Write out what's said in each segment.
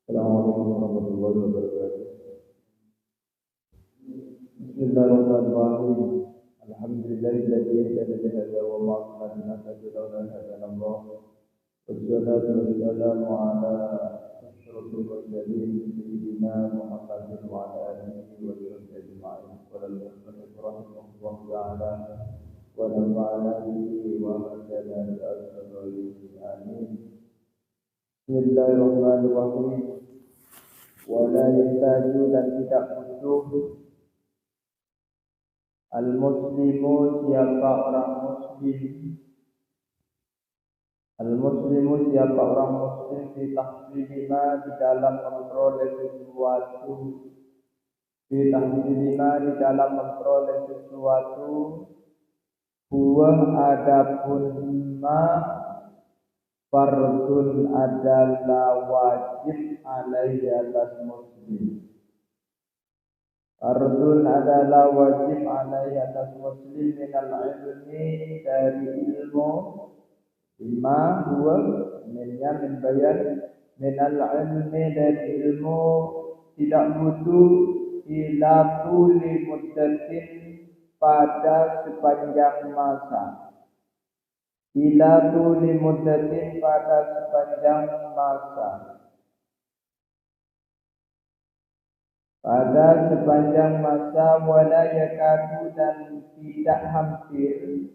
Assalamualaikum warahmatullahi wabarakatuh. Bismillahirrahmanirrahim. Alhamdulillahilladzi hadana li hadza wa ma kunna linahtadiya lawla an hadana Allah. Wassalatu wassalamu ala asyrafil mursalin sayyidina Muhammadin wa ala alihi wa sahbihi ajma'in. Wallahu ta'ala wa nafa'ana bihi wa madana al-asrari. Amin. Bismillahirrahmanirrahim. Wala yahtaju dan tidak butuh al-muslimu siapa orang muslim. Al-muslimu siapa orang muslim di tahsilima di dalam memperoleh sesuatu. Di tahsilima di dalam memperoleh sesuatu. Huwa adapun ma fardun adalah wajib alaihi atas muslim. Fardun adalah wajib alaihi atas muslim minal ilmi dari ilmu. Lima huwa minnya min bayan minal ilmi dari ilmu tidak butuh ila tuli muddatin pada sepanjang masa. Ila tuli muddatin pada sepanjang masa. Pada sepanjang masa wala yakadu dan tidak hampir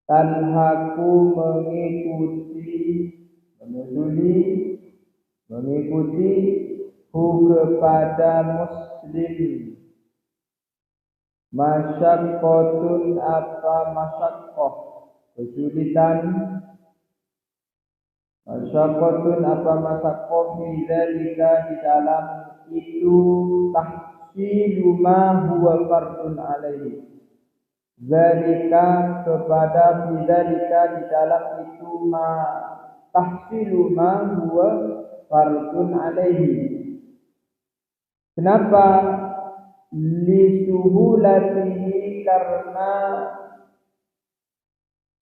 talhaku mengikuti hu kepada muslim masyaqqatun apa masyaqqah kesulitan masyaqqatun apa masyaqqah dzalika di dalam itu tahsilu ma huwa fardun alaihi dzalika kepada bidzalika di dalam itu ma tahsilu ma huwa fardun alaihi. Kenapa? Lisuhulatihi karena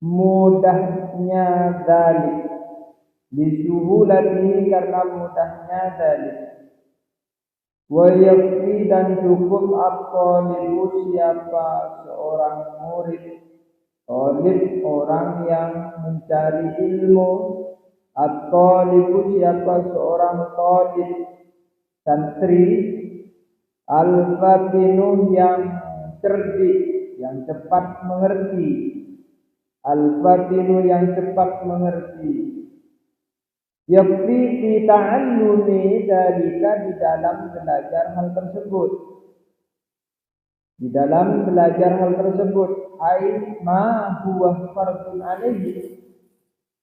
mudahnya dzalik. Lisuhulatihi karena mudahnya dzalik. Wa yakfi dan cukup at-talibu siapa seorang murid, talib orang yang mencari ilmu, at-talibu siapa seorang talib, santri, al-fatinu yang cerdik, yang cepat mengerti, al-fatinu yang cepat mengerti. Yakfi fi ta'allumi dalika di dalam belajar hal tersebut. Di dalam belajar hal tersebut ai ma huwa fardun alaihi.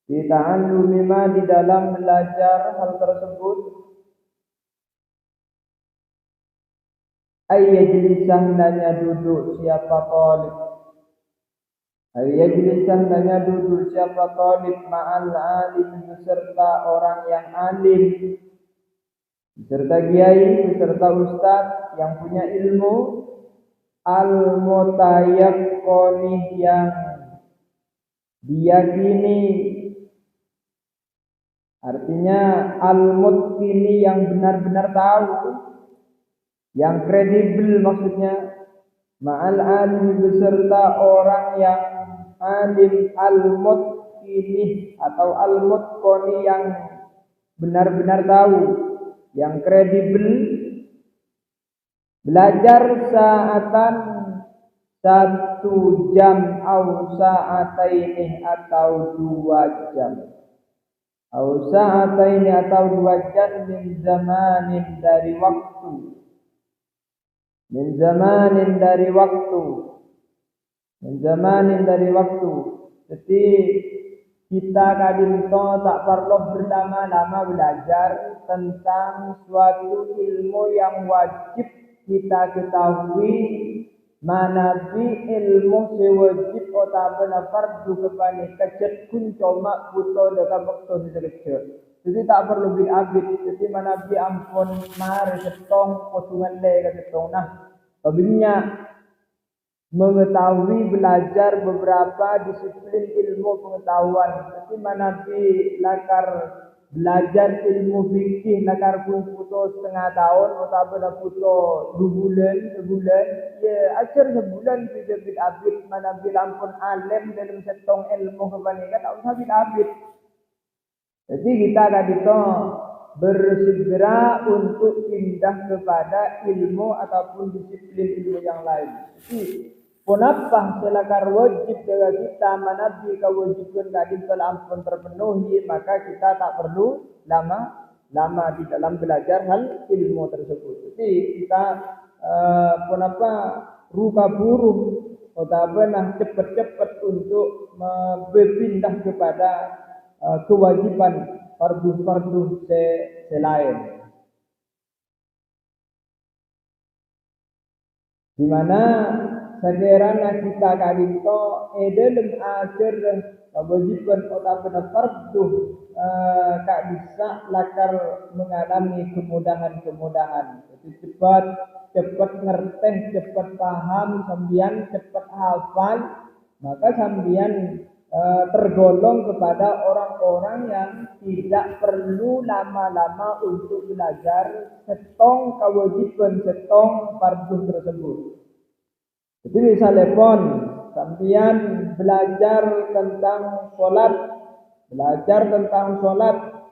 Fi ta'allumi ma di dalam belajar hal tersebut ai yajlisan hendaknya duduk siapa talib. Yajlisan hendaknya duduk siapa talib ma'al alim beserta orang yang alim, beserta kiai, beserta ustaz yang punya ilmu, al-mutayaqqani yang diyakini, artinya al-mutqini yang benar-benar tahu, yang kredibel maksudnya, ma'al alim beserta orang yang alim al-mutqini atau al-mutqani yang benar-benar tahu, yang kredibel. Belajar saatan 1 jam au sa'ataini atau 2 jam. Au sa'ataini atau 2 jam min zamanin dari waktu. Min zamanin dari waktu. Min zamanin dari waktu. Jadi kita kadimto tak perlu berlama-lama belajar tentang suatu ilmu yang wajib kita ketahui. Manabi ilmu sewajib otabana fardu kepani kecet kun coma buto dekat waktu sekecil. Jadi tak perlu bin-abid. Jadi manabi ampun mari setong potungan le ketong. Nah, Babinya mengetahui belajar beberapa disiplin ilmu pengetahuan. Jadi Nabi lakar belajar ilmu fikih nakar pun putus setengah tahun atau nak putus 2 bulan sebulan ya ajar sebulan bid abid mana bilampun alim dalam setong ilmu kebanyakan tak usah bid abid. Jadi kita kadito bersegera untuk pindah kepada ilmu ataupun disiplin ilmu yang lain. Jadi kenapa selakar wajib dengan kita manabi kewajiban kadin telah ampun terpenuhi, maka kita tak perlu lama di dalam belajar hal ilmu tersebut. Jadi kita kenapa ruka burung atau benar cepat-cepat untuk berpindah kepada kewajiban fardu-fardu selain. Di mana sekiranya kita kadito dalam ajar kewajiban atau fardu tak bisa lakar mengalami kemudahan-kemudahan. Jadi cepat ngerti, cepat paham, sambian cepat hafal, maka sambian tergolong kepada orang-orang yang tidak perlu lama-lama untuk belajar setong kewajiban, setong fardu tersebut. Jadi misalnya pun sambian belajar tentang sholat,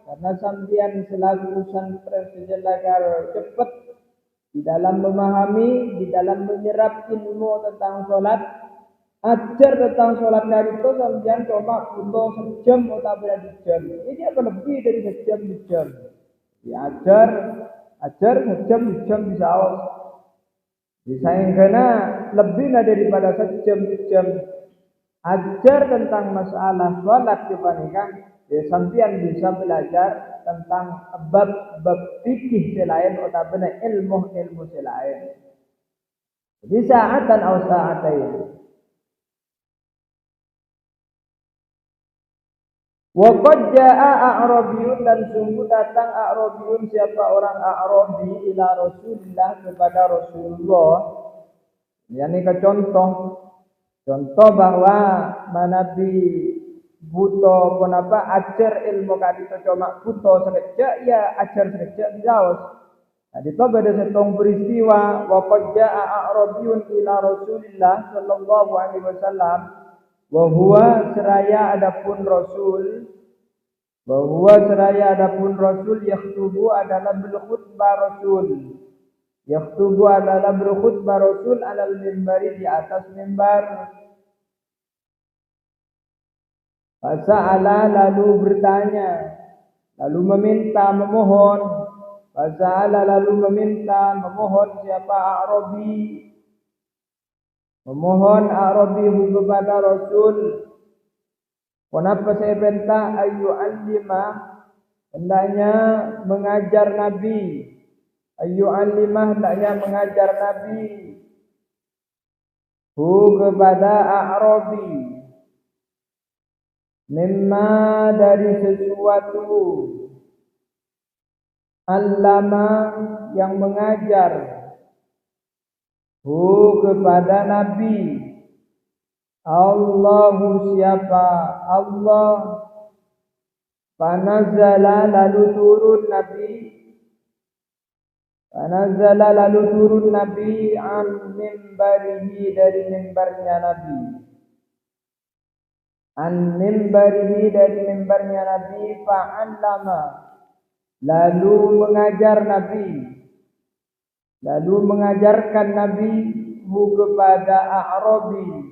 karena sambian selaku santri sejelagar cepat di dalam memahami, di dalam menyerap ilmu tentang sholat. Ajar tentang sholat hari itu sambian cuma butuh sejam atau berapa jam. Ini apa lebih dari sejam 2 jam. Ya ajar sejam 2 jam bisa awas. Disayang kena lebih daripada sejam 2 jam. Ajar tentang masalah sholat dibandingkan ya sambian bisa belajar tentang bab fikih selain atau benar ilmu selain. Jadi saatan atau saatain. Wa qad jaa a'rabiyun, dan sungguh datang a'rabiyun, siapa orang a'rabi ila Rasulillah kepada Rasulullah. Yani ke contoh bahwa manabi buto kenapa ajar ilmu kadito cuma buto sekejap ya ajar sekejap jauh. Hadito pada setong peristiwa wa qad jaa a'rabiyun ila Rasulillah sallallahu alaihi wasallam. Bahwa seraya adapun Rasul yakhtubu adalah berkhutbah Rasul alal mimbari, di atas mimbar. Fasa'ala, lalu bertanya, lalu memohon siapa A'rabi, memohon A'rabi kepada Rasul. Kenapa saya minta ayu alima, hendaknya mengajar Nabi. Hendaknya mengajar Nabi kepada A'rabi. Mimma, dari sesuatu, allama, yang mengajar kepada Nabi. Allahu, siapa Allah. Panazala, lalu turun Nabi an mimbarihi, dari mimbarnya Nabi. Fa'allama, lalu mengajarkan Nabi kepada A'rabi.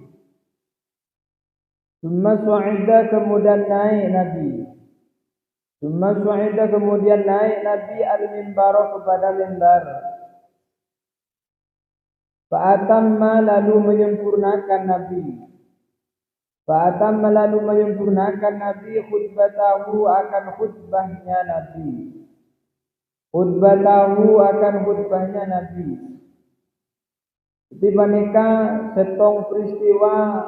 Summa su'ida, kemudian naik Nabi al-mimbar, kepada mimbar. Fa'atamma, lalu menyempurnakan Nabi khutbatahu, akan khutbahnya Nabi. Jadi mereka setong peristiwa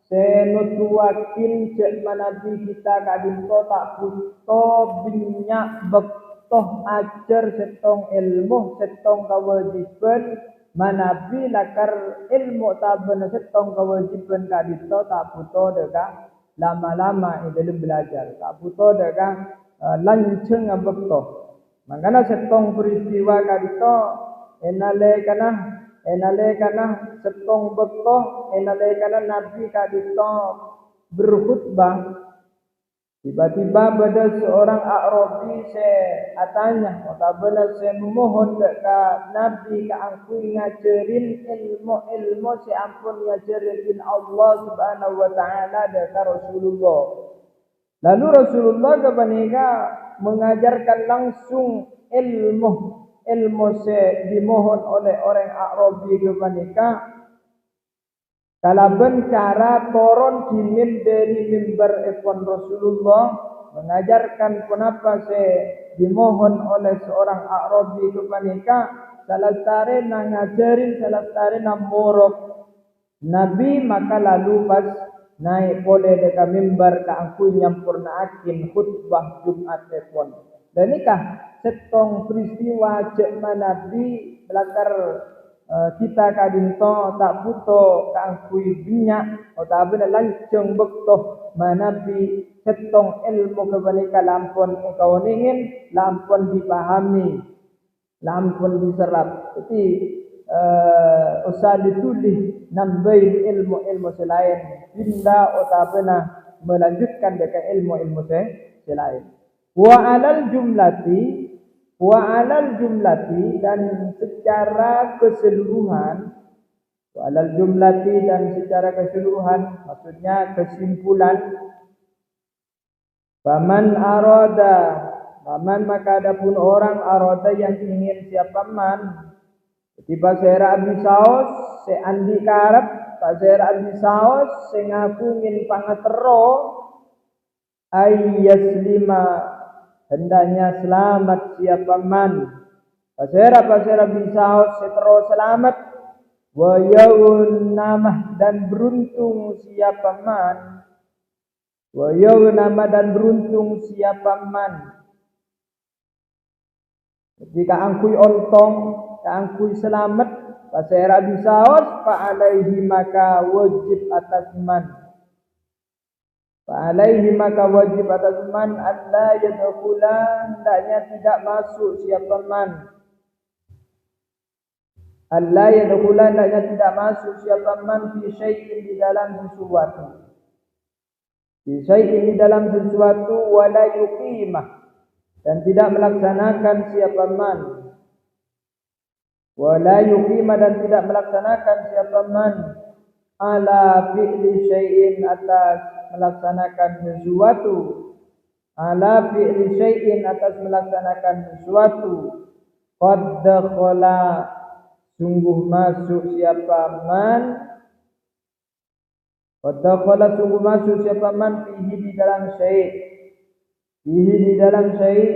senutuakin cek manabi kita kadinto tak butuh binyak bektoh ajar setong ilmu, setong kewajiban manabi lakar ilmu taben setong kewajiban kadinto tak butuh dekah lama-lama dalam belajar, tak butuh dekah lanceng abekto. Mangkana setong peristiwa kadito enale kana setong bekto enale kana nabi kadito berkhutbah. Tiba-tiba ada seorang Arabi atanya, otabana memohon ka Nabi ka angkui ngajarin ilmu ampun ngajarin Allah Subhanahu wa taala ka Rasulullah. Lalu Rasulullah kebanika mengajarkan langsung ilmu dimohon oleh orang Arabi kebanika. Kalaban cara turun dari mimbar epon Rasulullah mengajarkan kenapa dimohon oleh seorang Arabi kepanika salah tare ngajarin salah tare morok Nabi maka lalu pas naik boleh deka mimbar ka angkui nyampurnaakin khutbah Jumat epon. Dan nikah setong peristiwa cek Nabi belakar kita kadinto tak buto kaangkui binyak otabana lanceng bektoh manabi setong ilmu kebanika lampon engkau ningin lampon dipahami lampon diserap. Jadi usah ditulis nambahin ilmu selain binda otabana melanjutkan dengan ilmu selain. Wa alal jumlati dan secara keseluruhan maksudnya kesimpulan Paman maka adapun orang arada yang ingin siapa man tiba sera abisaos andi karep pasera abisaos ngapungin pangatero ayyaslima hendaknya selamat siapa man. Pasera bisa setero selamat. Wa yaunamah dan beruntung siapa man. Wa yaunamah dan beruntung siapa man. Jika angkui ontong, angkui selamat, pasera bisa fa'alaihi maka wajib atas man. Alaihi maka wajib atas man alla yadkhula hendaknya tidak masuk siapa man. Alla yadkhula hendaknya tidak masuk siapa man fi syai'in di dalam sesuatu. Fi syai'in di dalam sesuatu wala yuqimah dan tidak melaksanakan siapa man. Wala yuqimah dan tidak melaksanakan siapa man ala fi'li syai'in atas melaksanakan sesuatu ala fi'li syai'in atas melaksanakan sesuatu qad dakhala sungguh masuk siapa man fihi di dalam syai'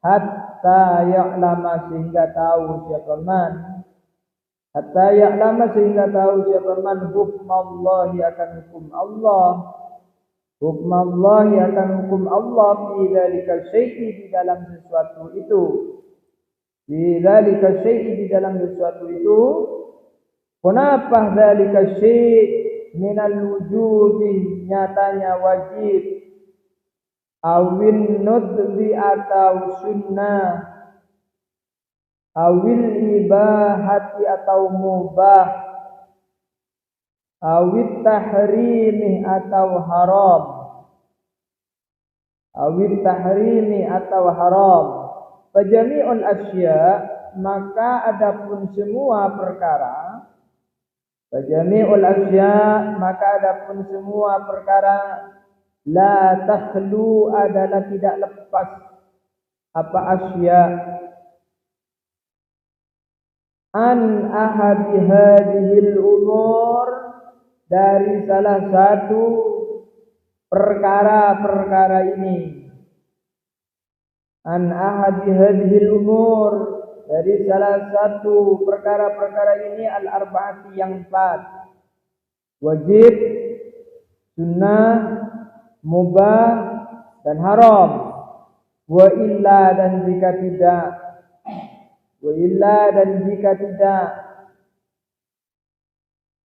hatta ya'lama sehingga tahu siapa man hukmallahi akan hukum Allah fi dzalika syai'i di dalam sesuatu itu kenapa dzalika syai' minal wujubi nyatanya wajib awin nudbi atau sunnah awil ibahati atau mubah awit tahrimi atau haram fajami'ul asya maka adapun semua perkara la takhlu adalah tidak lepas apa asya an ahadi hadhil umur dari salah satu perkara-perkara ini an ahadi hadhil umur dari salah satu perkara-perkara ini al-arba'ati yang 4 wajib sunnah mubah dan haram wa illa dan jika tidak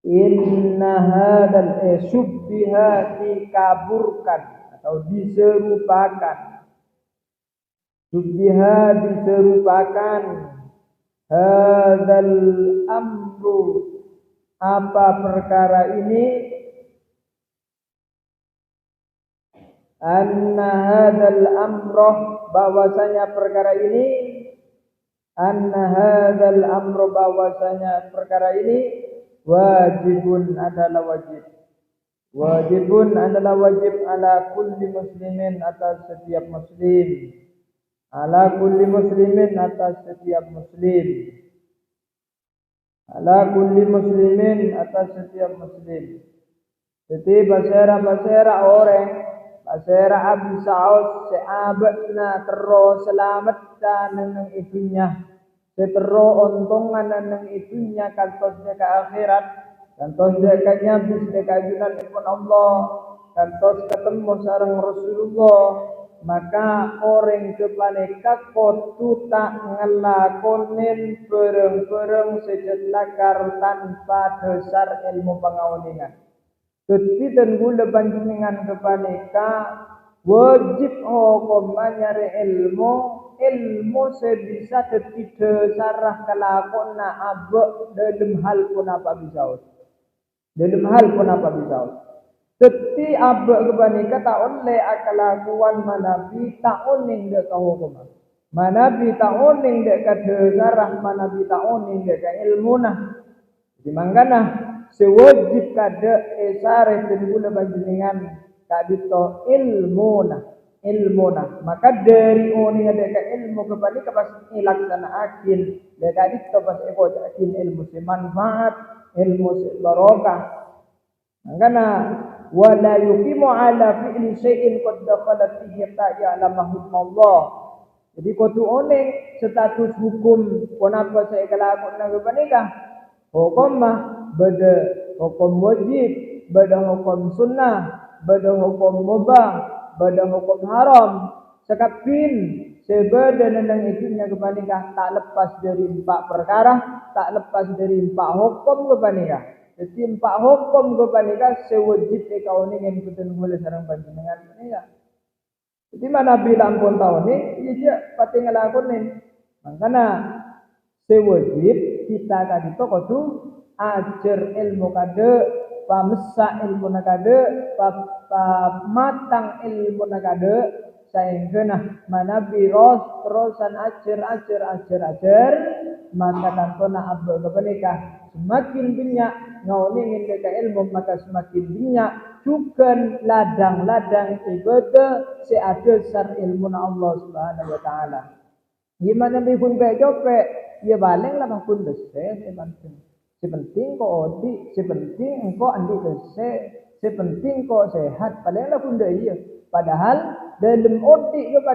inna hadal subbiha dikaburkan atau diserupakan Syubbiha diserupakan hadzal amru apa perkara ini anna hadzal amroh bahwasanya perkara ini anna hadzal amru bahwasanya perkara ini wajibun adalah wajib. Wajibun adalah wajib ala kulli muslimin atas setiap muslim. Ala kulli muslimin atas setiap muslim. Ala kulli muslimin atas setiap muslim. Jadi basera orang basera Abu Sa'ud seabadna terus selamat dan nang itunya. Setero untungan nang itunya kantosnya ke akhirat. Kantos dia nyabis dia kajunan ikut Allah. Kantos ketemu sareng Rasulullah. Maka orang kepaneka kotu tak ngelakonin bereng-bereng sejelakar tanpa dasar ilmu pengawningan. Jadi dan gula panjenengan kepaneka wajib hukum nyari ilmu sebisa tidak sarah kelakona abek dalam hal pun apa bisa. Dalam hal pun apa bisa. Teti abek kepanika tak oleh akalakuan manabi tak oning dek hukum. Manabi tak oning dek kadesarah manabi tak oning dek ilmu nah. Di mangkana sewajib kada esare tenggula panjenengan kadito ilmu nah. Maka dari oning dek ilmu kepanika pas ilaksana akin dek kadito pas eko akin ilmu semanfaat ilmu barokah. Karena wala yuqimu ala fi'li syai'in qad dakhalat fihi ta'lamu Allah. Jadi kudu oneng status hukum kenapa saya kelakon nang panikah. Hukum mah beda hukum wajib, beda hukum sunnah, beda hukum mubah, beda hukum haram. Sekapin sebeda nang itunya kepanikah tak lepas dari 4 perkara, tak lepas dari 4 hukum kepanikah. Jadi 4 hukum kepanika sewajib kau ningen kuten boleh sareng panjenengan ya. Jadi mana bilang pun tahu ni, dia pati ngelakonin. Makanya sewajib kita kadito kudu ajar ilmu kade, pamesa ilmu nakade, matang ilmu nakade, sehingga nah mana biros terusan ajar, maka kantona abdo kepanika. Semakin banyak ngauningin deka ilmu maka semakin banyak juga ladang-ladang ibadah seadasar ilmu Allah Subhanahu wa taala. Gimana bipun bejope ya baleng lah pun dese sepenting kok odi, sepenting engkau andi dese, sepenting kok sehat paling lah pun iya. Padahal dalam odi ke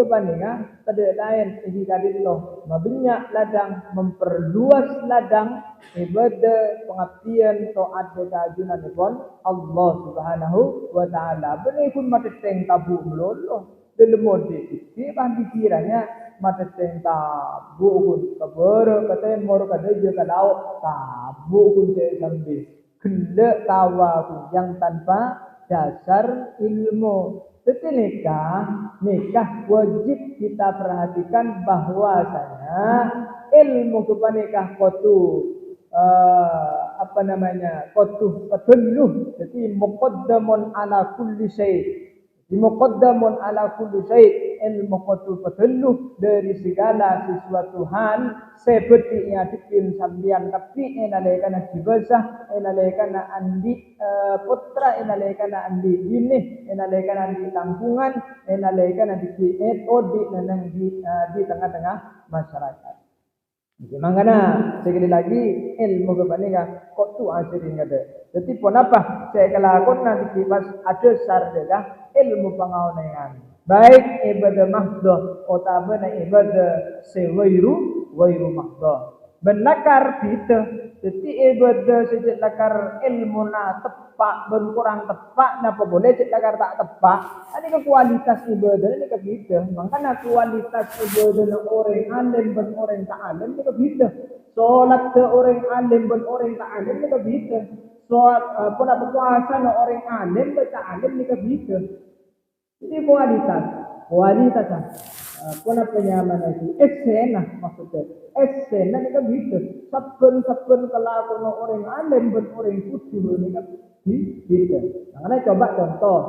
panika tada lain jika dito mabanyak ladang memperluas ladang ibadah pengabdian taat keajunan pun Allah Subhanahu wa taala benih pun mateteng tabu melolo dalam odi iki pan pikirannya mateteng tabu pun kabur kata mor kada je kalau tabu pun sambil gede tawa pun yang tanpa dasar ilmu. Jadi nikah wajib kita perhatikan bahwasanya ilmu kepanikah kotu kotu petunjuk. Jadi muqaddamun ala kulli syai'. Muqaddamun ala kulli syai' ilmu kotu petunjuk dari segala sesuatu hal seperti yang dipin sambian tapi enalekana dibasah enalekana andi putra enalekana andi ini enalekana andi tanggungan enalekana di odi nenang di tengah-tengah masyarakat. Jadi mangana sekali lagi ilmu kepanika kok tu ajarin ada. Jadi pun apa saya kelakon nanti pas ada sardega ilmu pengawinangan. Baik ibadah mahdoh otabana ibadah sewairu mahdoh. Benakar kita. Jadi ibadah sejak lakar ilmu na tepak berkurang tepak napa boleh sejak lakar tak tepak. Ini ke kualitas ibadah ini ke kita. Makanya kualitas ibadah orang alim dan orang tak alim ini ke kita. Solat ke orang alim dan orang tak alim ini ke kita. Soal puasa orang alim dan tak alim ini ke kita. Jadi kualitas. kualitas kuna penyaman itu esena maksudnya esena ini kan gitu saben kalau orang alim ben orang kudu ini kan gitu makanya coba contoh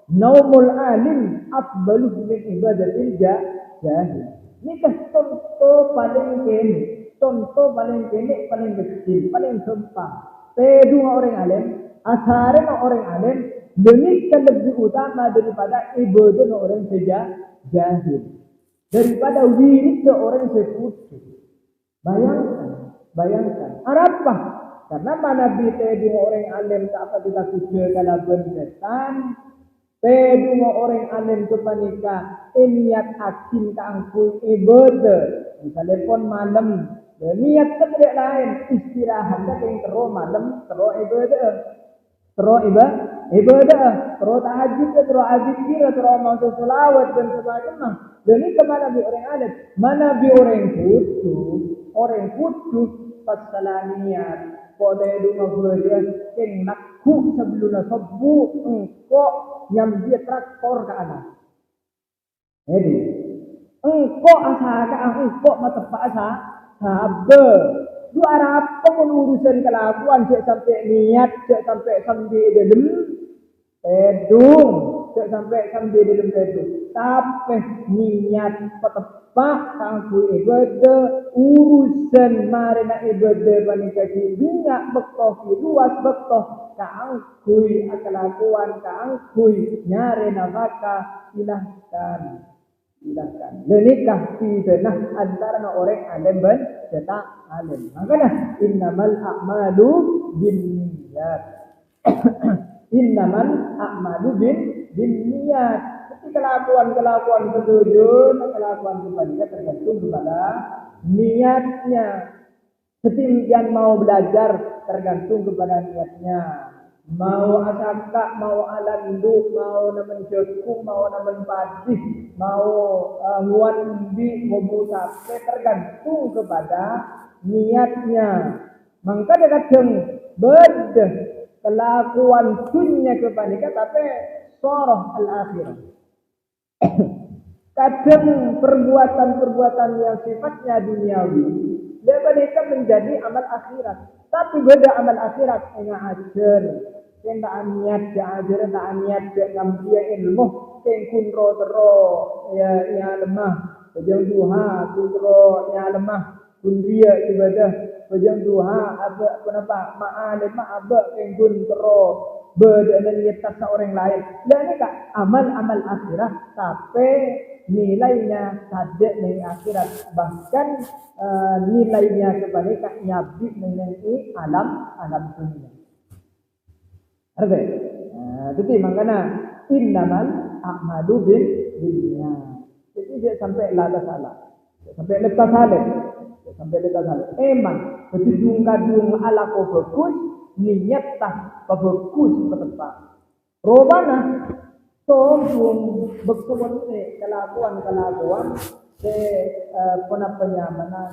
naumul alim afdalu min ibadatil jahil ini kan contoh paling kene paling kecil paling gampang dua orang alim asalnya orang alim demikian lebih utama daripada ibadah orang jahil daripada wirid orang sekutu. Bayangkan. Apa? Karena mana bisa dua orang alim tak apa kita kuda kalau bendetan. Dua orang alim kepanika niat akin keangkui ibadah. Misalnya pun malam niat tidak lain istirahat yang terus malam terus ibadah. Terus ibadah, terus tahajud, terus azikir, terus masuk selawat dan sebagainya. Dan ini kemana bi orang alim? Mana bi orang kudu pasalanian. Pada rumah beria, yang nakku sebelum sebu engkau yang dia traktor ke anak. Jadi engkau engkau mata asa sabar. Lu arah apa pun urusan kelakuan cek sampai niat, cek sampai dalam pedung, cek sampai dalam pedung. Tapi niat tepat kangku ibadah urusan marina ibadah banikasi minyak bektoh luas bektoh kangkui kelakuan kangkui nyari nafkah silahkan. Lenikah pidana antara orang alim dan tidak alim. Makanya innamal a'malu binniyat. Innamal a'malu binniyat. Kelakuan ketujuh, kelakuan kebaikan tergantung kepada niatnya. Ketinggian mau belajar tergantung kepada niatnya. Mau asaka, mau alandu, mau naman jokung, mau naman padih, mau nguan mau buta, tergantung kepada niatnya. Maka dia kadang beda kelakuan dunia kepanika tapi soroh al-akhirah. Kadang perbuatan yang sifatnya duniawi dia mereka menjadi amal akhirat. Tapi beda amal akhirat yang ajar, yang tak niat ajar, tak niat ngambil ilmu, yang kunro tero ya lemah, bejang duha kunro ya lemah, kunria ibadah, bejang duha apa kenapa ma'alim ma'aba yang kunro beda niat tak orang lain. Dan ini kak amal akhirat tapi nilainya tidak dari akhirat, bahkan nilainya kepada nyabi mengenai alam dunia. Arti? Jadi makanya innamal a'malu binniyat. Jadi dia sampai lada salah, sampai letak salah. Emang berjung-kadung ala ko bagus, niat tak bagus tepat. Robana sombong berkuat kelakuan penyamanan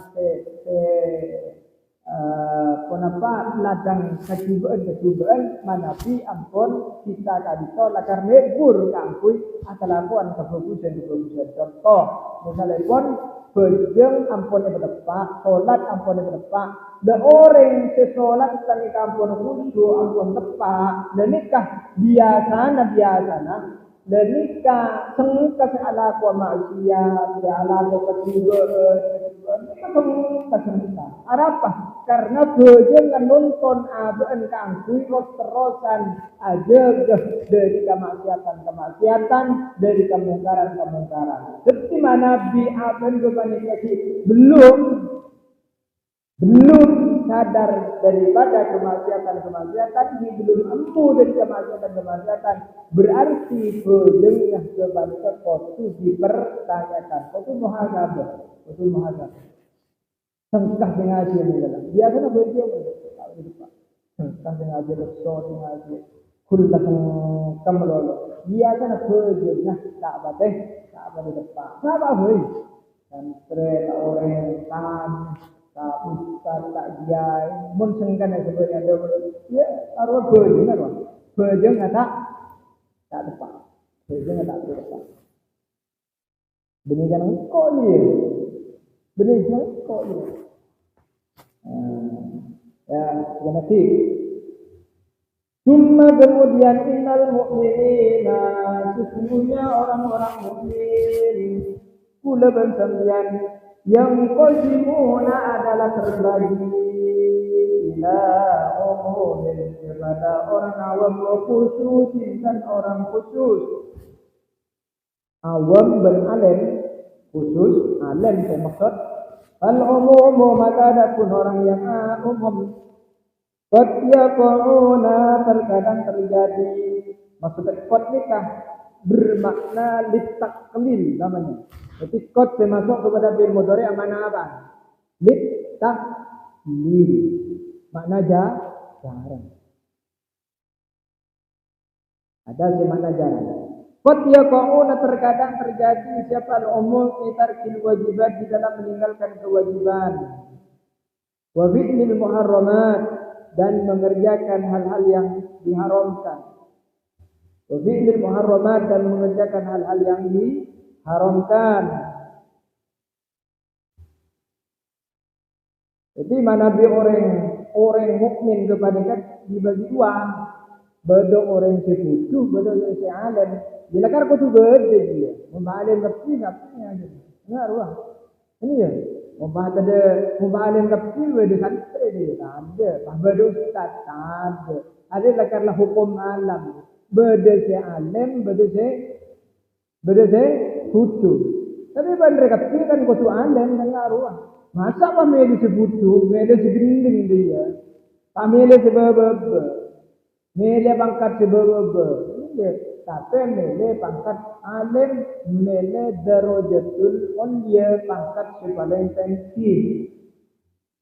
ladang kecubaan manapi ampun kita kadito lakar lebur kangkui kelakuan kebagusan contoh misalnya pun bejeng ampun berdepak sholat ampun berdepak dan orang sesolat tani kampun khusyuk ampun tepak dan nikah biasa dan nikah sengka sealakuan maksiat sealakuan kecubaan apa? Karena bejeng nonton abang kangkui terus-terusan aja dari kemaksiatan dari kemungkaran. Seperti mana Nabi abang kebanyakan belum sadar daripada kemaksiatan belum empuh dari kemaksiatan berarti bejeng kebanyakan kotu dipertanyakan kotu muhasabah Sengkah dengan hasil ni dalam. Dia kena berjaya tak boleh lupa. Sengkah dengan hasil lesor dengan hasil kulah kemelolo. Dia kena berjaya tak boleh lupa. Siapa boleh? Santri orang tak ustaz tak jai. Mun sengkan yang sebenarnya ada boleh. Ya arwah berjaya kan? Berjaya tak tepat. Berjaya tak tepat. Benih jangan kok dia. Benih jangan kok dia. Ya, nanti. Cuma kemudian innal mu'minina, sesungguhnya orang-orang mukmin kula bersamian yang qasimuna adalah terbagi ila umumin kepada orang awam khusus dan orang khusus. Awam dan alim, khusus alim saya maksud. Al-umumu maka adapun orang yang umum. Qad yaqa'una terkadang terjadi. Maksudnya qad nikah bermakna litaklil namanya. Jadi qad termasuk kepada fi'il mudhari mana apa? Litaklil. Makna jarang. Ada makna jarang. Qad yaqa'una terkadang terjadi siapa al-umum tarkil wajibat di dalam meninggalkan kewajiban. Wa fi'lil muharramat dan mengerjakan hal-hal yang diharamkan. Wa fi'lil muharramat dan mengerjakan hal-hal yang diharamkan. Jadi mana bi orang mukmin kepada kita dibagi dua. Beda orang sepuju, beda orang sealim. Bila kan kau tu beda dia. Membalim kapsinya aja. Benar wah. Ini ya. Membalim kapsil beda santri dia. Ada. Beda ustaz ada. Ada lakarlah hukum alam. Beda sealim, beda sepuju. Tapi pada kapsil kan kau tu alim dengar wah. Masa apa mele sepuju, mele segending dia. Pamele sebab mele pangkat sebab tapi mele pangkat alim, mele darajatul ulya pangkat paling tinggi.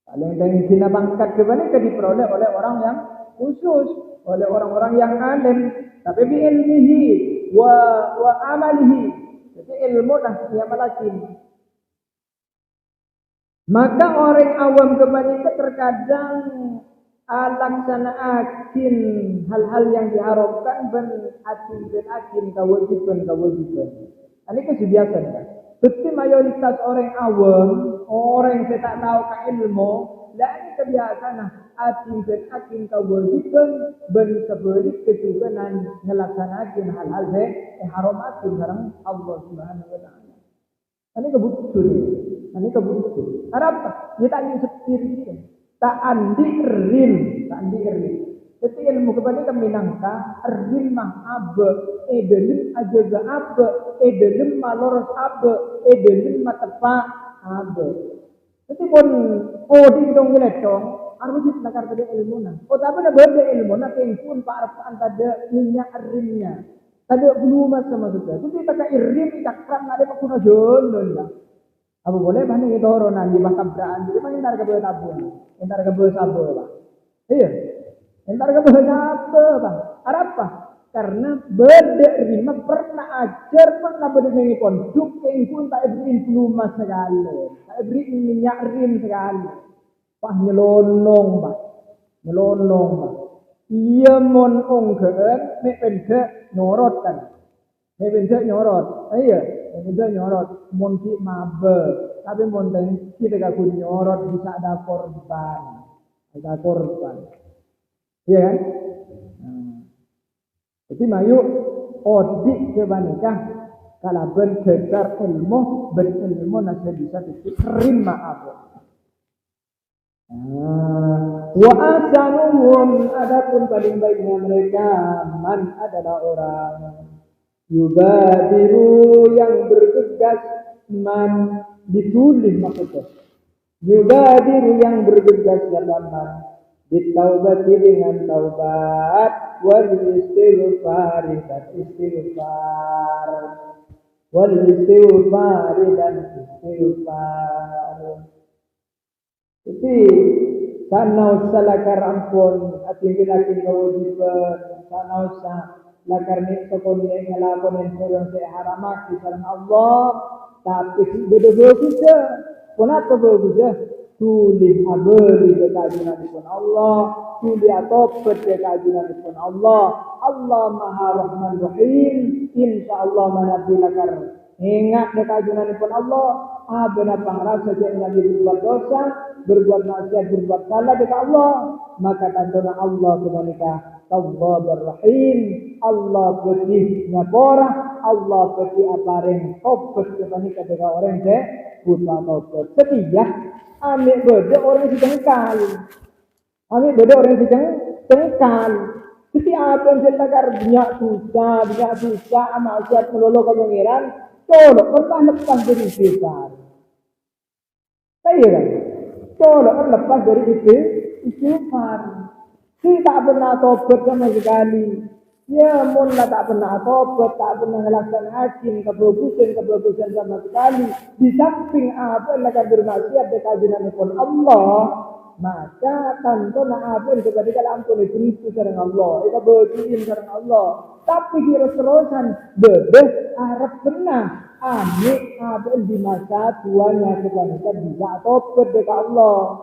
Paling tinggi na pangkat kebanyakan diperoleh oleh orang yang khusus, oleh orang-orang yang alim. Tapi bi ilmihi wa amalihi. Jadi ilmu dan amalakin. Maka orang awam kebanyakan terkadang laksanakan hal-hal yang diharapkan dan akin kewajiban. Ini kebiasaan kan. Tapi mayoritas orang awam, orang yang tak tahu ke ilmu, lah ini kebiasaan akin kewajiban dan sebalik ketuganan melaksanakan hal-hal yang diharamkan dalam Allah Subhanahu wa taala. Ini kebutuhan. Ada apa? Dia tak ingin setir dia. Tak andi rim. Jadi ilmu kepada kami nangka rim mah abe, edelim ajaga abe, edelim maloros abe, edelim matepa abe. Jadi pun di dong geletong, harus ditakar pada ilmu na. Tapi ada beda ilmu na pun pak antara minyak rimnya. Tadi belum sama juga. Jadi tak irim cakram ada pakuna jonon lah. Apa boleh mana kita orang di masa beraan jadi mana entar ke tabun, entar ke sabun lah. Iya, entar ke sabun bang. Apa? Karena beda rima pernah ajar pernah beda mengikon duk yang pun tak beri influence sekali, tak beri minyak rim sekali. Pak nyelonong bang. Iya mon ongken, mek pendek nyorot kan. Mek pendek nyorot. Iya, pendek nyorot. Mon ki mabe, tapi mon teng kita gak kun nyorot bisa ada korban. Iya kan? Jadi mayu odik kebanyakan kalau berdasar ilmu, berilmu nasi bisa diterima apa. Wa asanuhum adapun paling baiknya mereka man adalah orang yubadiru yang bergegas man ditulis maksudnya yubadiru yang bergegas dalam man ditaubati dengan taubat wal istighfar dan istighfar Jadi sana usah lakar ampun atinggi kewajiban sana usah lakar ni sekolah ngelakon yang haramak di dalam Allah tapi beda-beda saja kenapa beda tulis abadi kekajunan pun Allah tulis atopet kekajunan pun Allah Maha Rahman Rahim insyaallah manabi lakar Ingat dekat junanipun Allah, benar pangrasa cek Nabi berbuat dosa, berbuat maksiat, berbuat salah dekat Allah, maka tandona Allah kebanika Tawwabur Rahim. Allah putih nyapora, Allah putih apareng tobat kebanika dekat orang cek buta tobat. Setiap ambil beda orang si jengkal, ambil beda orang si jengkal. Setiap yang cekakar banyak susah, maksiat melolo ke pengiran. Tolong lepas dari istighfar. Saya kan? Tolong lepas dari istighfar. Kita tak pernah tobat sama sekali. Ya, mula tak pernah tobat, tak pernah melaksanakan kebagusan sama sekali. Di samping apa yang akan bermaksiat dekat junanipun Allah, maka tentu apa yang kepada kalau ampun itu sareng Allah, itu berjin sareng Allah. Tapi terus-terusan bedeh arep benah amik apa di masa tuanya kepada bisa tobat dekat Allah.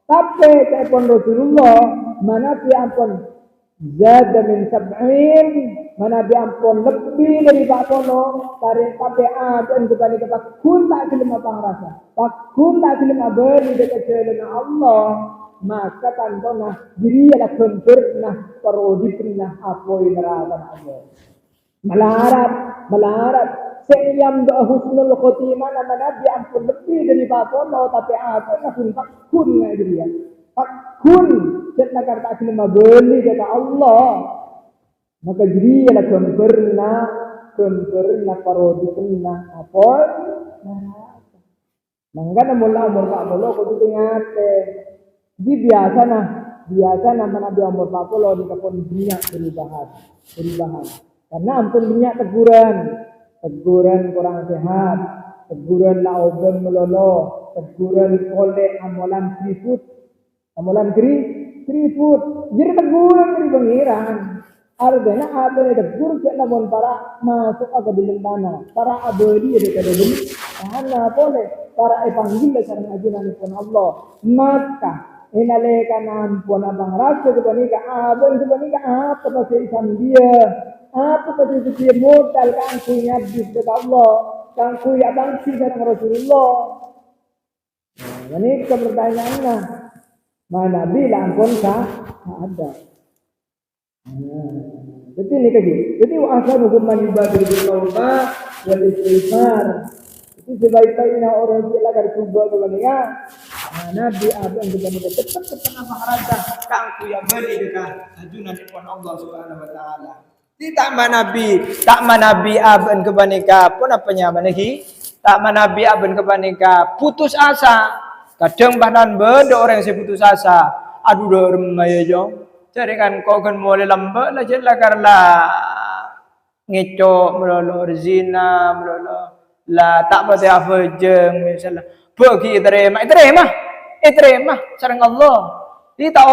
Tapi telepon Rasulullah mana ampun zada min sab'in, mana ampun lebih dari bakono tarik sampai ada kepada takun tak kelima pangrasa, takun tak kelima beri dekat jalan Allah. Maka tantona diri adalah pernah parodi pernah apa yang merasakan Allah. Melarat seyam doa husnul khotimah nama Nabi ampun lebih dari bakono tapi apa yang takun nggak dia takun setelah kata kelima beli kata Allah. Maka diri adalah pernah parodi pernah apa mangga mula umur tak mula kau tu ingat di biasa mana Nabi umur 40 di kapon minyak perubahan. Karena ampun minyak teguran kurang sehat, teguran lauban melolo, teguran oleh amalan free food. Jadi teguran dari pengiran. Artinya apa yang tegur cek namun para masuk ke dalam tanah, para abadi ada ke dalam tanah boleh, para evangelis sareng ajunanipun Allah. Maka inalekan ampun abang rasa kebanika abang kebanika apa pasti isam dia apa pasti dia modal kan punya bis kepada Allah kan punya bangsi sareng Rasulullah. Ini kepertanyaannya mana bila ampun kah ada. Jadi ini kaji. Jadi asal hukuman ibadah bertaubat wal istighfar. Itu sebaik-baiknya orang yang agar berubah kepada Nabi Adam juga cepat apa harga kangku yang beri dekat ajunan ikon Allah Subhanahu wa taala. Tak manabi Adam kebanika pun apanya manahi? Tak manabi Adam kebanika putus asa. Kadang bahkan beda orang yang putus asa. Aduh remaya jong. Jadi kan kau kan mulai lambat lah je lah karena ngecok melolo zina melolo lah tak boleh apa jeng misalnya pergi terima sareng Allah. Jadi tak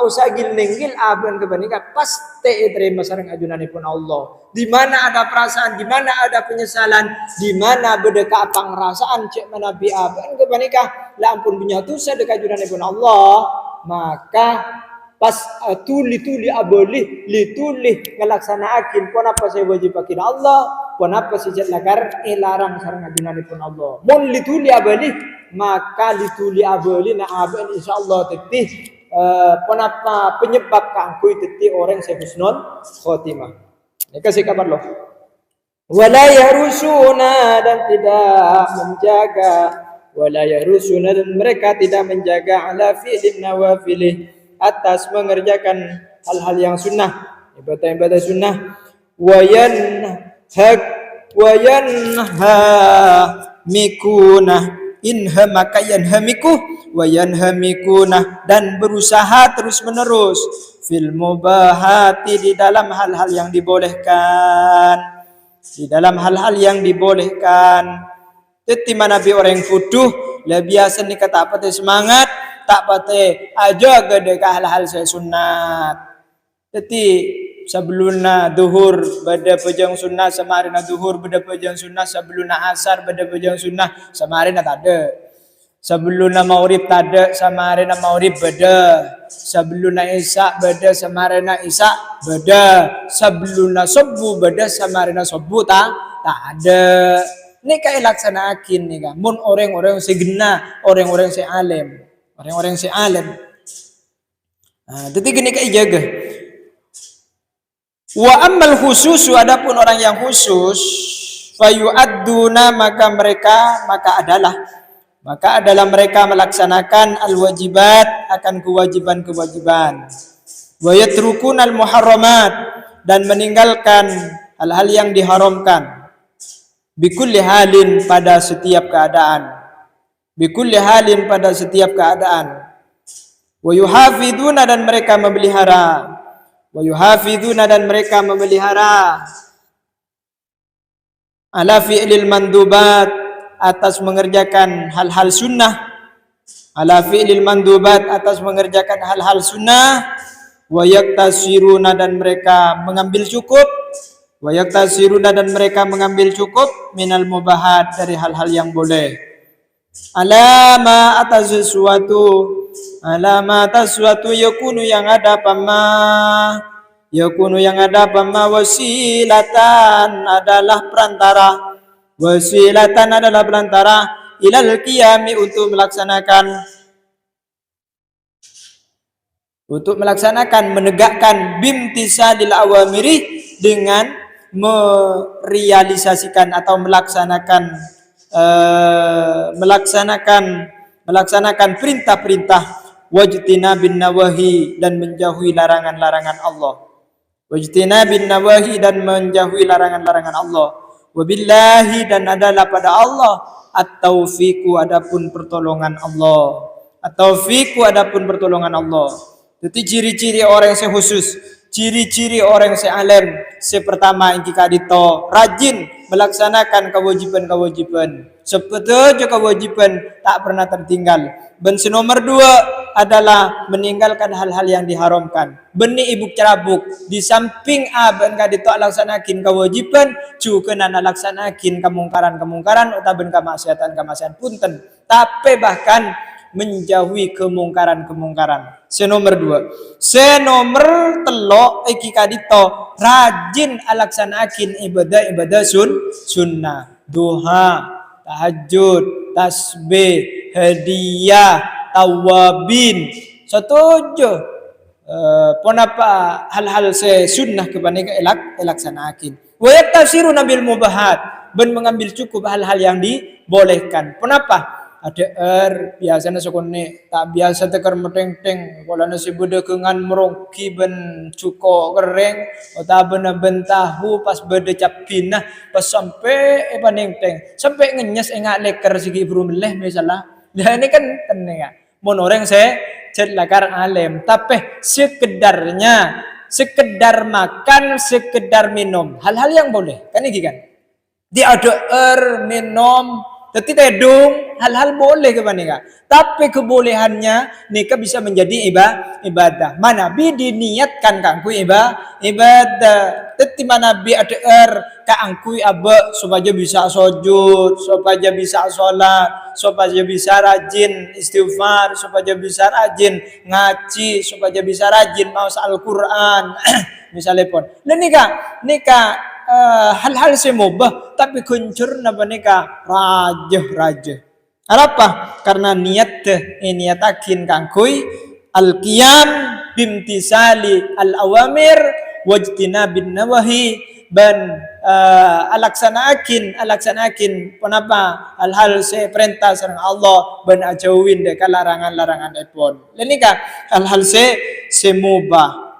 usah giling-gil abang kebanika pasti terima sareng ajunanipun Allah. Di mana ada perasaan, di mana ada penyesalan, di mana berdeka apa ngerasaan cek Nabi abang kebanika lah ampun binyatu sedekah ajunanipun Allah. Maka pas tuli abolih ngelaksanaakin pun apa saya wajib akin Allah pun apa sejat lagar larang sareng ajunanipun Allah mun lituli abolih maka lituli abolih na aben insyaallah tetih pun apa penyebab kangkui tetih orang saya husnul khotimah. Ini kasih kabar loh wala yarusuna dan tidak menjaga wala yarusuna dan mereka tidak menjaga ala fi'lin nawafilih atas mengerjakan hal-hal yang sunnah ibadah sunnah wayanha mikuna inha maka yanhamiku wayanhamikuna dan berusaha terus menerus fil mubahati di dalam hal-hal yang dibolehkan Teti mana bi orang fuduh lah biasa ni kata apa teh semangat tak pate aja gede ke hal-hal saya sunat. Teti sebelumna duhur bada pejang sunnah samarina duhur bada pejang sunnah sebelumna asar bada pejang sunnah samarina tak ada. Sebelumna maghrib tada sama arena maghrib beda. Sebelumna isya beda sama arena isya beda. Sebelumna subuh beda sama arena subuh tak ada. Ini kayak laksanakin nih kan. Mun orang-orang segena, orang-orang si alim, orang-orang si alim. Nah, jadi gini kayak jaga. Wa ammal khususu adapun orang yang khusus, fayu'adduna maka adalah mereka melaksanakan al-wajibat akan kewajiban-kewajiban. Wa yatrukuna al-muharramat dan meninggalkan hal-hal yang diharamkan. Bikulli halin pada setiap keadaan. Bikulli halin pada setiap keadaan. Wa yuhafiduna dan mereka memelihara. Wa yuhafiduna dan mereka memelihara ala fi'lil mandubat atas mengerjakan hal-hal sunnah. Ala fi'lil mandubat atas mengerjakan hal-hal sunnah. Wa yaktasiruna dan mereka mengambil cukup. Wa yaktasiruna dan mereka mengambil cukup minal mubahat dari hal-hal yang boleh. Alama atas sesuatu yakunu yang ada wasilatan adalah perantara ilal qiyami untuk melaksanakan menegakkan bimtisalil awamiri dengan merealisasikan atau melaksanakan perintah-perintah wajtina bin nawahi dan menjauhi larangan-larangan Allah. Wajtina bin nawahi dan menjauhi larangan-larangan Allah. Wabillahi dan adalah pada Allah at-taufiqu adapun pertolongan Allah. At-taufiqu adapun pertolongan Allah. Jadi ciri-ciri orang yang khusus, ciri-ciri orang yang alim. Pertama yang kita dito rajin melaksanakan kewajiban-kewajiban. Sepenuhnya kewajiban tak pernah tertinggal. Ben nomor 2 adalah meninggalkan hal-hal yang diharamkan. Beni ibu cerabuk di samping ben kadito laksanakin kewajiban juga nana laksanakin kemungkaran utaben kemaksiatan punten. Tapi bahkan menjauhi kemungkaran. Senomor 2. Senomor 3 iki kadito rajin alaksanakin ibadah sunnah. Duha, tahajud, tasbih, hadiah, tawabin. Setuju. Ponapa hal-hal sunnah kebanyakan elaksanakin. Wa yaktasiru nabil mubahat. Ben mengambil cukup hal-hal yang dibolehkan. Kenapa? Ada biasanya sokone tak biasa tekar meteng-teng kalau nasi beda kengan meroki ben cuko kering atau ben tahu pas beda capina pas sampai paneng-teng sampai ngenyes enggak leker segi buru meleh misalnya. Nah ini kan tenang ya. Mon orang saya celakar alim tapi sekedar makan, sekedar minum, hal-hal yang boleh kan ini kan. Dia ada minum tapi tedung hal-hal boleh ke mana? Tapi kebolehannya nika bisa menjadi ibadah. Mana bi diniatkan kangku ibadah. Teti mana bi ada kangku aba supaya bisa sujud, supaya bisa sholat, supaya bisa rajin istighfar, supaya bisa rajin ngaji, supaya bisa rajin maos Al-Qur'an. Misalnya pun. Dan nika hal-hal semubah tapi kuncur napa nika rajah. Apa? Karena niatakin kangkui al-qiyam bimtisali al-awamir wajtinabin nawahi ban alaksanakin kenapa hal-hal perintah sareng Allah ban ajauin dek larangan-larangan epon. Lenika hal-hal semubah.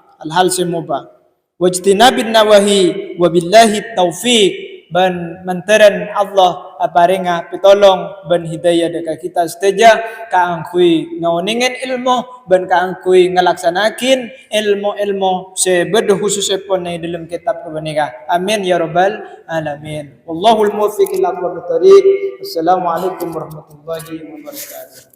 Wajtinabin nawahi wabillahi taufiq ban mantaran Allah aparenga pitolong ban hidayah dekat kita seteja kaangkui ngaoningen ilmu ban kaangkui ngalaksanakin ilmu sebedo khusus epon na dalam kitab kebenika. Amin ya rabbal alamin. Wallahul muwaffiq ila aqwamit thoriq. Assalamualaikum warahmatullahi wabarakatuh.